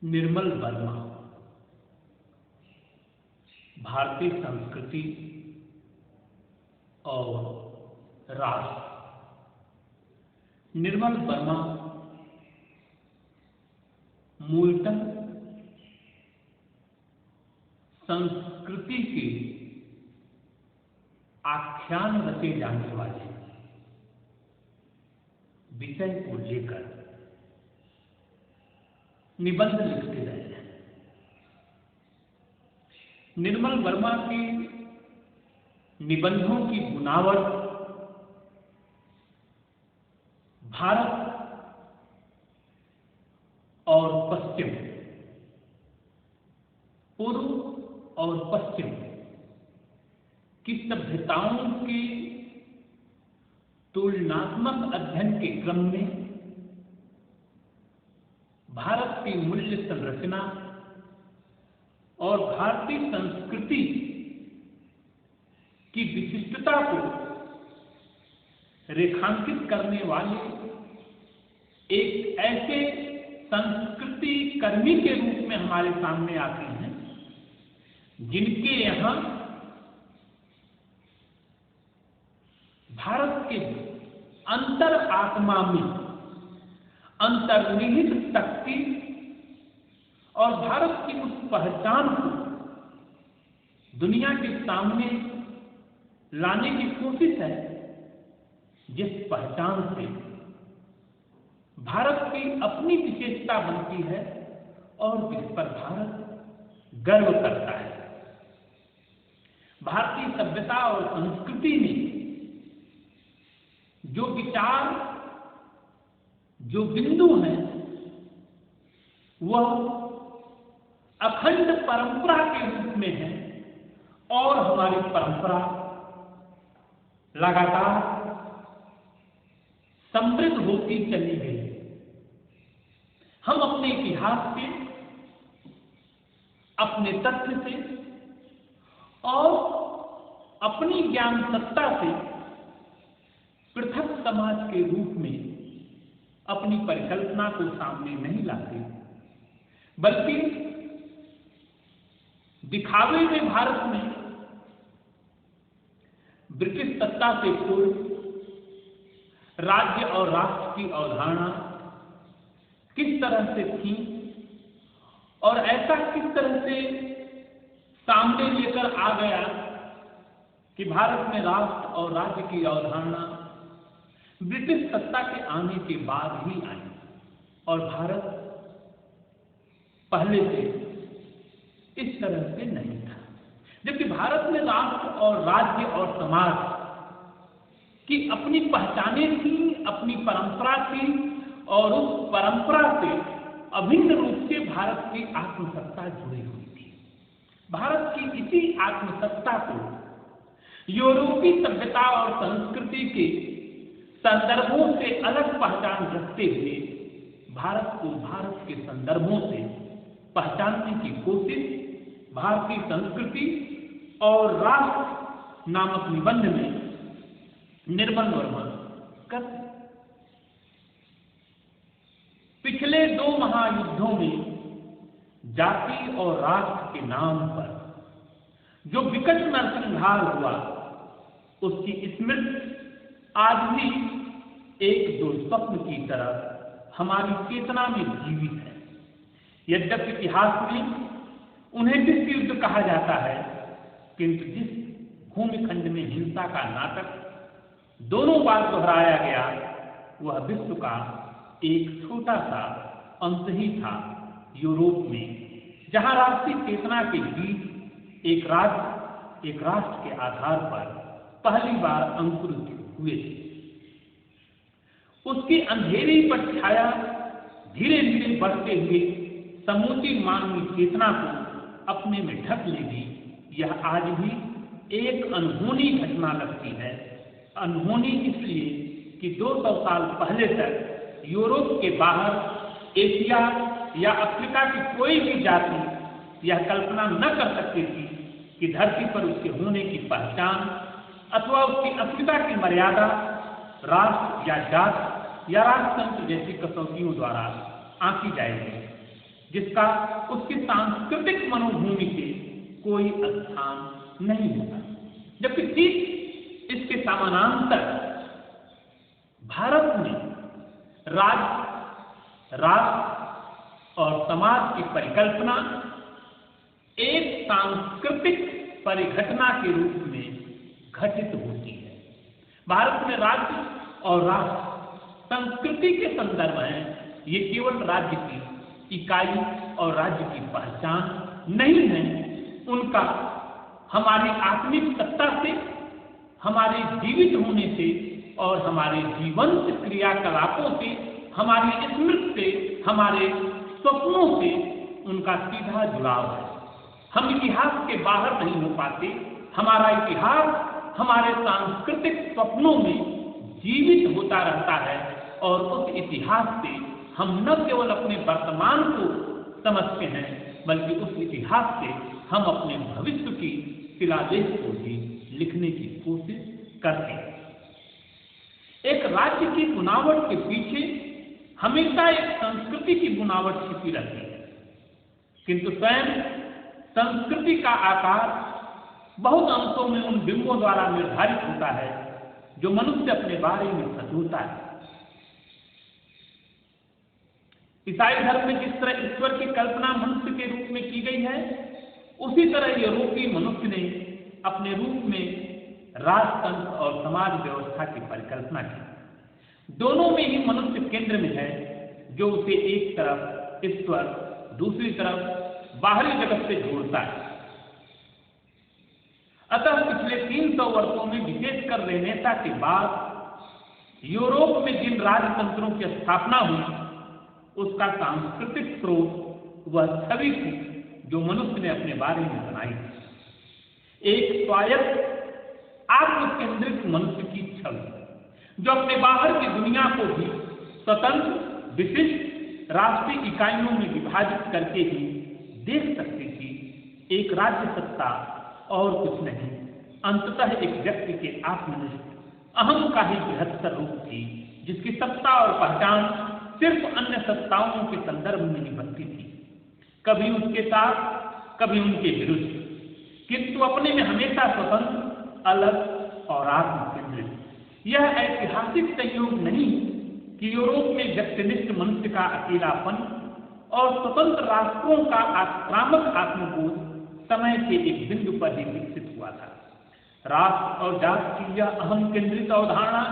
निर्मल वर्मा भारतीय संस्कृति और राष्ट्र। निर्मल वर्मा मूलतः संस्कृति के आख्यान रचे जाने वाले विषय को लेकर निबंध लिखते रहे हैं। निर्मल वर्मा के निबंधों की बुनावट भारत और पश्चिम, पूर्व और पश्चिम की सभ्यताओं के तुलनात्मक अध्ययन के क्रम में भारत की मूल्य संरचना और भारतीय संस्कृति की विशिष्टता को रेखांकित करने वाले एक ऐसे संस्कृति कर्मी के रूप में हमारे सामने आते हैं जिनके यहाँ भारत के अंतर आत्मा में अंतर्निहित शक्ति और भारत की उस पहचान को दुनिया के सामने लाने की कोशिश है जिस पहचान से भारत की अपनी विशेषता बनती है और जिस पर भारत गर्व करता है। भारतीय सभ्यता और संस्कृति में जो विचार, जो बिंदु हैं, वह अखंड परंपरा के रूप में है और हमारी परंपरा लगातार समृद्ध होती चली गई। हम अपने इतिहास से, अपने तथ्य से और अपनी ज्ञान सत्ता से पृथक समाज के रूप में अपनी परिकल्पना को सामने नहीं लाते, बल्कि दिखावे में भारत में ब्रिटिश सत्ता से पूर्व राज्य और राष्ट्र की अवधारणा किस तरह से थी और ऐसा किस तरह से सामने लेकर आ गया कि भारत में राष्ट्र और राज्य की अवधारणा ब्रिटिश सत्ता के आने के बाद ही आई और भारत पहले से इस तरह से नहीं था। जबकि भारत में राष्ट्र और राज्य और समाज की अपनी पहचानें थी, अपनी परंपरा थी और उस परंपरा से अभिन्न रूप से भारत की आत्मसत्ता जुड़ी हुई थी। भारत की इसी आत्मसत्ता को यूरोपीय सभ्यता और संस्कृति के संदर्भों से अलग पहचान रखते हुए भारत को भारत के संदर्भों से पहचानने की कोशिश भारतीय संस्कृति और राष्ट्र नामक निबंध में निर्मल वर्मा करते। पिछले 2 महायुद्धों में जाति और राष्ट्र के नाम पर जो विकट नरसंहार हुआ, उसकी स्मृति आज भी एक दुर्स्वप्न की तरह हमारी चेतना में जीवित है। यद्यपि इतिहास में उन्हें विश्व युद्ध कहा जाता है, किंतु जिस भूमिखंड में हिंसा का नाटक दोनों बार दोहराया गया, वह विश्व का एक छोटा सा अंश ही था, यूरोप में, जहां राष्ट्रीय चेतना के बीच एक राज्य, एक राष्ट्र के आधार पर पहली बार अंकुरित हुए थे। उसकी अंधेरी पर छाया धीरे धीरे बढ़ते हुए समूची मानवीय चेतना को अपने में ढक लेगी। यह आज भी एक अनहोनी घटना लगती है। अनहोनी इसलिए कि 200 साल पहले तक यूरोप के बाहर एशिया या अफ्रीका की कोई भी जाति यह कल्पना न कर सकती थी कि धरती पर उसके होने की पहचान अथवा उसकी अस्मिता की मर्यादा राष्ट्र या जात या राजतंत्र जैसी कसौटियों द्वारा आंकी जाएगी। जिसका उसकी सांस्कृतिक मनोभूमि से कोई स्थान नहीं होता। जबकि ठीक इसके समानांतर भारत में राज्य, राष्ट्र और समाज की परिकल्पना एक सांस्कृतिक परिघटना के रूप में घटित होती है। भारत में राज्य और राष्ट्र संस्कृति के संदर्भ में ये केवल राज्य की इकाई और राज्य की पहचान नहीं है, उनका हमारी आत्मिक सत्ता से, हमारे जीवित होने से और हमारे जीवंत क्रियाकलापों से, हमारी स्मृति से, हमारे स्वप्नों से उनका सीधा जुड़ाव है। हम इतिहास के बाहर नहीं हो पाते। हमारा इतिहास हमारे सांस्कृतिक स्वप्नों में जीवित होता रहता है और उस इतिहास से हम न केवल अपने वर्तमान को समझते हैं, बल्कि उस इतिहास से हम अपने भविष्य की शिलालेख को भी लिखने की कोशिश करते हैं। एक राज्य की बुनावट के पीछे हमेशा एक संस्कृति की बुनावट छिपी रहती है, किंतु स्वयं संस्कृति का आकार बहुत अंशों में उन बिंबों द्वारा निर्धारित होता है जो मनुष्य अपने बारे में सचोता है। ईसाई धर्म में जिस तरह ईश्वर की कल्पना मनुष्य के रूप में की गई है, उसी तरह यूरोपीय मनुष्य ने अपने रूप में राजतंत्र और समाज व्यवस्था की परिकल्पना की। दोनों में ही मनुष्य केंद्र में है, जो उसे एक तरफ ईश्वर, दूसरी तरफ बाहरी जगत से जोड़ता है। अतः पिछले 300 वर्षों में विशेषकर रेनेसां के बाद यूरोप में जिन राजतंत्रों की स्थापना हुई, उसका सांस्कृतिक स्रोत वह छवि थी जो मनुष्य ने अपने बारे में बनाई। एक स्वायत्त आत्मकेंद्रित मनुष्य की छवि जो अपने बाहर की दुनिया को भी स्वतंत्र विशिष्ट राष्ट्रीय इकाइयों में विभाजित करके ही देख सकती थी। एक राज्य सत्ता और कुछ नहीं, अंततः एक व्यक्ति के आत्मनिष्ठ अहम का ही बृहत्तर रूप थी, जिसकी सत्ता और पहचान सिर्फ अन्य सत्ताओं के संदर्भ में ही बनती थी, कभी उसके साथ, कभी उनके विरुद्ध, किंतु अपने में हमेशा स्वतंत्र, अलग और आत्मकेंद्रित। यह ऐतिहासिक संयोग नहीं कि यूरोप में व्यक्तिनिष्ठ मनुष्य का अकेलापन और स्वतंत्र राष्ट्रों का आक्रामक आत्मबोध समय के एक बिंदु पर ही विकसित हुआ था। राष्ट्र और जाति की यह अहम केंद्रित अवधारणा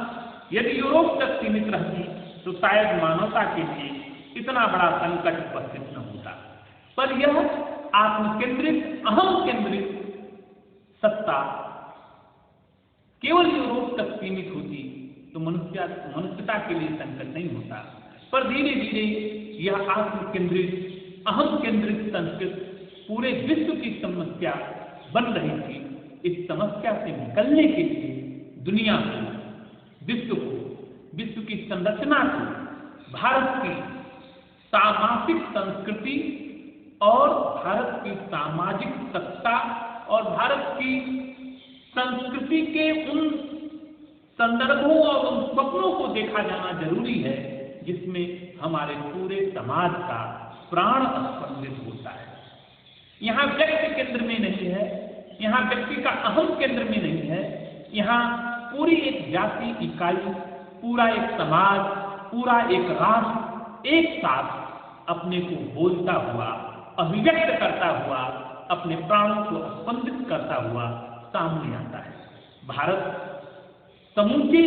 यदि यूरोप तक सीमित रहती तो शायद मानवता के लिए इतना बड़ा संकट उपस्थित न होता। पर यह आत्मकेंद्रित, अहम केंद्रित सत्ता केवल यूरोप तक सीमित होती तो मनुष्यता के लिए संकट नहीं होता। पर धीरे धीरे यह आत्मकेंद्रित, अहम केंद्रित संस्कृति पूरे विश्व की समस्या बन रही थी। इस समस्या से निकलने के लिए दुनिया को, विश्व को, विश्व की संरचना को भारत की सामाजिक संस्कृति और भारत की सामाजिक सत्ता और भारत की संस्कृति के उन संदर्भों और उन स्वप्नों को देखा जाना जरूरी है जिसमें हमारे पूरे समाज का प्राण स्पंदित होता है। यहाँ व्यक्ति केंद्र में नहीं है, यहाँ व्यक्ति का अहम केंद्र में नहीं है, यहाँ पूरी एक जाति इकाई, पूरा एक समाज, पूरा एक राष्ट्र एक साथ अपने को बोलता हुआ, अभिव्यक्त करता हुआ, अपने प्राणों को स्पंदित करता हुआ सामने आता है। भारत समूचे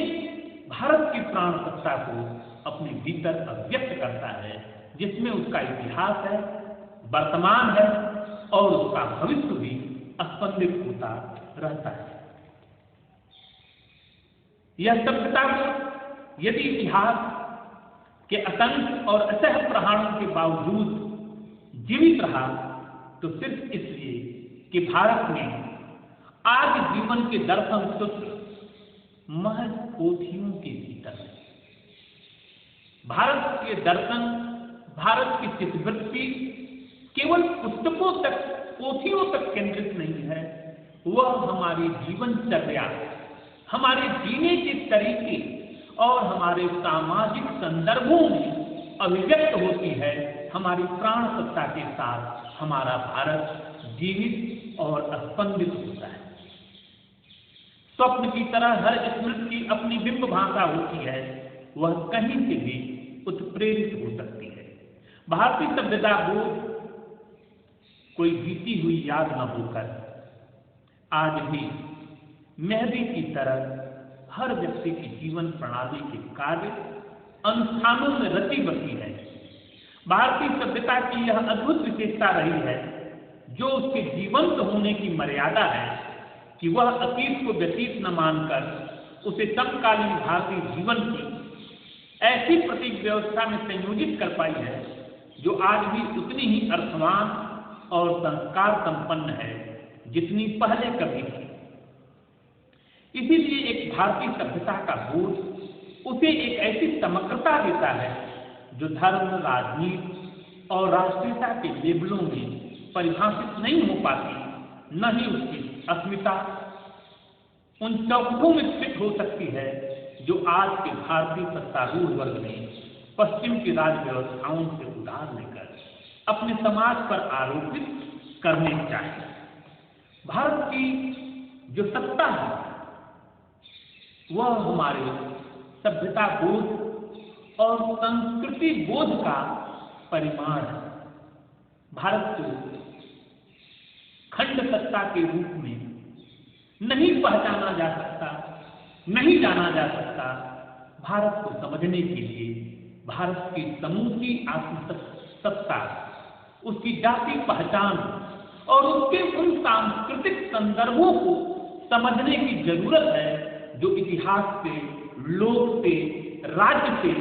भारत की प्राण सत्ता को अपने भीतर अभिव्यक्त करता है, जिसमें उसका इतिहास है, वर्तमान है और उसका भविष्य भी स्पंदित होता रहता है। यह सभ्यता यदि इतिहास के असंख्य और असह्य प्रहारों के बावजूद जीवित रहा तो सिर्फ इसलिए कि भारत में आज जीवन के दर्शन सूत्र महज पोथियों के भीतर है। भारत के दर्शन, भारत की चित्तवृत्ति केवल पुस्तकों तक, पोथियों तक केंद्रित नहीं है, वह हमारी जीवनचर्या, हमारे जीने के तरीके और हमारे सामाजिक संदर्भों में अभिव्यक्त होती है हमारी प्राण सत्ता के साथ हमारा भारत जीवित और स्पंदित होता है। स्वप्न की तरह हर स्मृति की अपनी बिंब भाषा होती है, वह कहीं से भी उत्प्रेरित हो सकती है। भारतीय सभ्यता बोध कोई बीती हुई याद न होकर आज भी मेहंदी की तरह हर व्यक्ति की जीवन प्रणाली के कार्य अनुष्ठानों में रची बसी है। भारतीय सभ्यता की यह अद्भुत विशेषता रही है, जो उसके जीवंत होने की मर्यादा है, कि वह अतीत को व्यतीत न मानकर उसे समकालीन भारतीय जीवन की ऐसी प्रतीक व्यवस्था में संयोजित कर पाई है, जो आज भी उतनी ही अर्थवान और संस्कार संपन्न है जितनी पहले कभी थी। इसीलिए एक भारतीय सभ्यता का बोध उसे एक ऐसी समग्रता देता है जो धर्म, राजनीति और राष्ट्रीयता के लेबलों में परिभाषित नहीं हो पाती, न ही उसकी अस्मिता उन चौखटों में फिट हो सकती है जो आज के भारतीय सत्तारूढ़ वर्ग ने पश्चिम की राज व्यवस्थाओं से उधार लेकर अपने समाज पर आरोपित करने चाहिए। भारत की जो सत्ता है वह हमारे सभ्यता बोध और संस्कृति बोध का परिमाण है। भारत को खंड सत्ता के रूप में नहीं पहचाना जा सकता, नहीं जाना जा सकता। भारत को समझने के लिए भारत की समूची आत्मसत्ता, उसकी जाति पहचान और उसके उन सांस्कृतिक संदर्भों को समझने की जरूरत है जो इतिहास से, लोक से, राज्य से,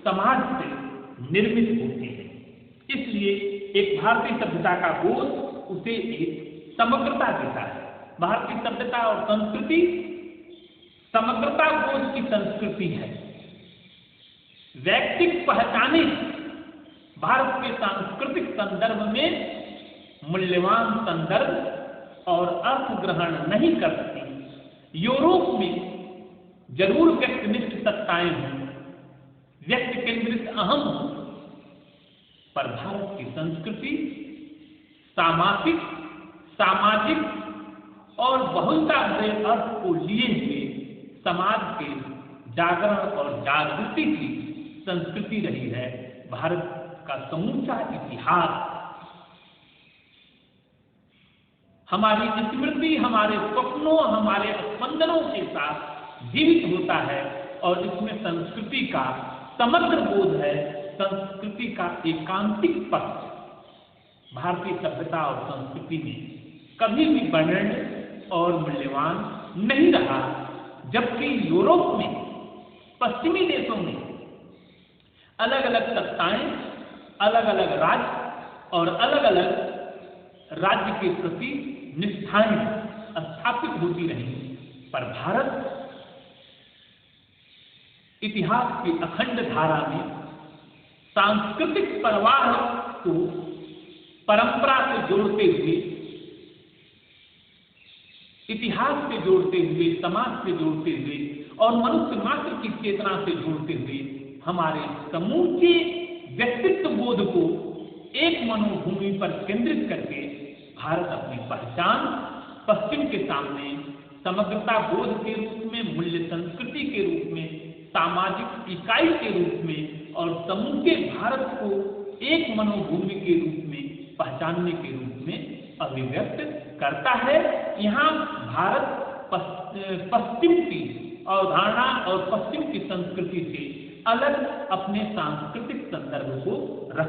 समाज से निर्मित होते हैं। इसलिए एक भारतीय सभ्यता का बोध उसे एक समग्रता देता है। भारतीय सभ्यता और संस्कृति समग्रता बोध की संस्कृति है। वैयक्तिक पहचाने भारत के सांस्कृतिक संदर्भ में मूल्यवान संदर्भ और अर्थ ग्रहण नहीं कर सकती। यूरोप में जरूर व्यक्तिनिष्ठ सत्ताएं हों, व्यक्ति केंद्रित अहम हो, पर भारत की संस्कृति सामाजिक, सामाजिक और बहुलता भरे अर्थ को लिए हुए समाज के जागरण और जागृति की संस्कृति रही है। भारत का समूचा इतिहास हमारी स्मृति, हमारे स्वप्नों, हमारे स्पंदनों के साथ जीवित होता है और इसमें संस्कृति का समग्र बोध है, संस्कृति का एकांतिक पक्ष भारतीय सभ्यता और संस्कृति में कभी भी वर्णनीय और मूल्यवान नहीं रहा। जबकि यूरोप में, पश्चिमी देशों में अलग अलग सत्ताएं, अलग अलग राज्य और अलग अलग राज्य के प्रति निष्ठाएं स्थापित होती रही, पर भारत इतिहास की अखंड धारा में सांस्कृतिक प्रवाह को परंपरा से जोड़ते हुए, इतिहास से जोड़ते हुए, समाज से जोड़ते हुए और मनुष्य मात्र की चेतना से जोड़ते हुए हमारे समूचे व्यक्तित्व बोध को एक मनोभूमि पर केंद्रित करके भारत अपनी पहचान पश्चिम के सामने समग्रता बोध के रूप में, मूल्य संस्कृति के रूप में, सामाजिक इकाई के रूप में और समूचे भारत को एक मनोभूमि के रूप में पहचानने के रूप में अभिव्यक्त करता है। यहाँ भारत पश्चिम की अवधारणा और पश्चिम की संस्कृति से अलग अपने सांस्कृतिक संदर्भ को रखता है।